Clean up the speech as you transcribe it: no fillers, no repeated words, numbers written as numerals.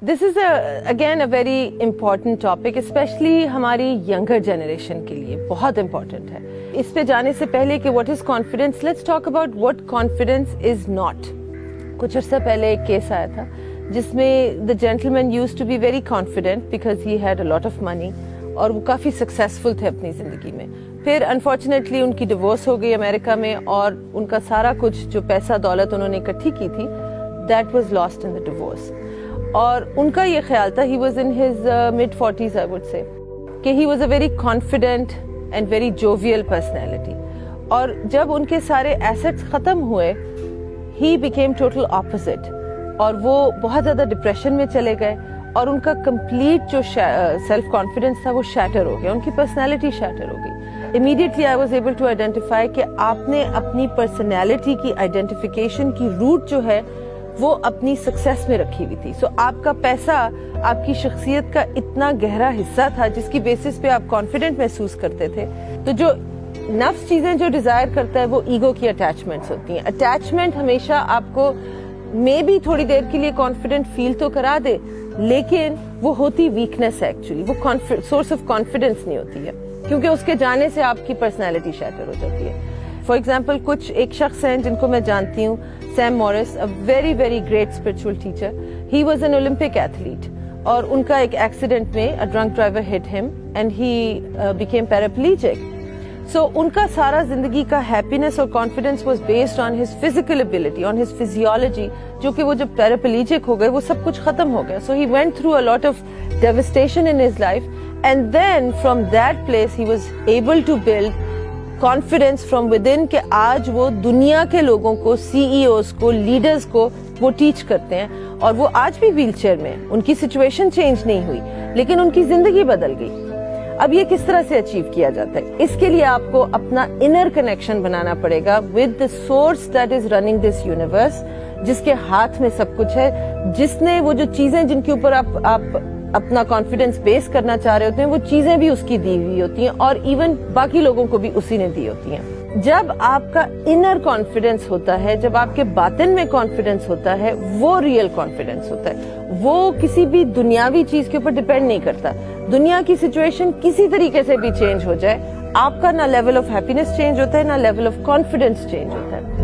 This is again a very important topic, especially हमारी younger generation के लिए बहुत important है. इस पे जाने से पहले कि what is confidence, let's talk about what confidence is not. कुछ अर्सा पहले एक केस आया था जिसमें the gentleman used to be very confident because he had a lot of money और वो काफ़ी successful थे अपनी ज़िंदगी में. फिर unfortunately उनकी divorce हो गई अमेरिका में और उनका सारा कुछ जो पैसा दौलत उन्होंने इकट्ठी की थी that was lost in the divorce. और उनका ये ख्याल था he was in his mid-40s I would say कि he was a very confident and very jovial personality. और जब उनके सारे assets ख़त्म हुए he became total opposite और वो बहुत ज़्यादा डिप्रेशन में चले गए और उनका कंप्लीट जो सेल्फ कॉन्फिडेंस था वो शैटर हो गया, उनकी पर्सनैलिटी शैटर हो गई. Immediately I was able to identify कि आपने अपनी पर्सनैलिटी की आइडेंटिफिकेशन की रूट जो है वो अपनी सक्सेस में रखी हुई थी. सो आपका पैसा आपकी शख्सियत का इतना गहरा हिस्सा था जिसकी बेसिस पे आप कॉन्फिडेंट महसूस करते थे. तो जो नफ्स चीजें जो डिजायर करता है वो ईगो की अटैचमेंट्स होती हैं. अटैचमेंट हमेशा आपको मे बी थोड़ी देर के लिए कॉन्फिडेंट फील तो करा दे लेकिन वो होती वीकनेस है एक्चुअली, वो सोर्स ऑफ कॉन्फिडेंस नहीं होती है क्योंकि उसके जाने से आपकी पर्सनैलिटी शैटर हो जाती है. फॉर एग्जाम्पल कुछ एक शख्स हैं जिनको मैं जानती हूँ, Sam Morris, a very very great spiritual teacher. He was an Olympic athlete और उनका एक एक्सीडेंट में a drunk driver hit him and he became paraplegic. So उनका सारा जिंदगी का हैप्पीनेस और confidence was based on his physical ability, on his physiology, जो कि वो जब पैराप्लीजिक हो गए वो सब कुछ खत्म हो गया. So he went through a lot of devastation in his life and then from that place he was able to build confidence from within कि आज वो दुनिया के लोगों को, सीईओज को, लीडर्स को वो टीच करते हैं और वो आज भी व्हील चेयर में, उनकी सिचुएशन चेंज नहीं हुई लेकिन उनकी जिंदगी बदल गई. अब ये किस तरह से अचीव किया जाता है? इसके लिए आपको अपना इनर कनेक्शन बनाना पड़ेगा with the source that is running this universe, जिसके हाथ में सब कुछ है, जिसने वो जो चीजें जिनके ऊपर आप अपना कॉन्फिडेंस बेस करना चाह रहे होते हैं वो चीजें भी उसकी दी हुई होती हैं और इवन बाकी लोगों को भी उसी ने दी होती हैं. जब आपका इनर कॉन्फिडेंस होता है, जब आपके बातिन में कॉन्फिडेंस होता है, वो रियल कॉन्फिडेंस होता है. वो किसी भी दुनियावी चीज के ऊपर डिपेंड नहीं करता. दुनिया की सिचुएशन किसी तरीके से भी चेंज हो जाए, आपका ना लेवल ऑफ हैप्पीनेस चेंज होता है ना लेवल ऑफ कॉन्फिडेंस चेंज होता है.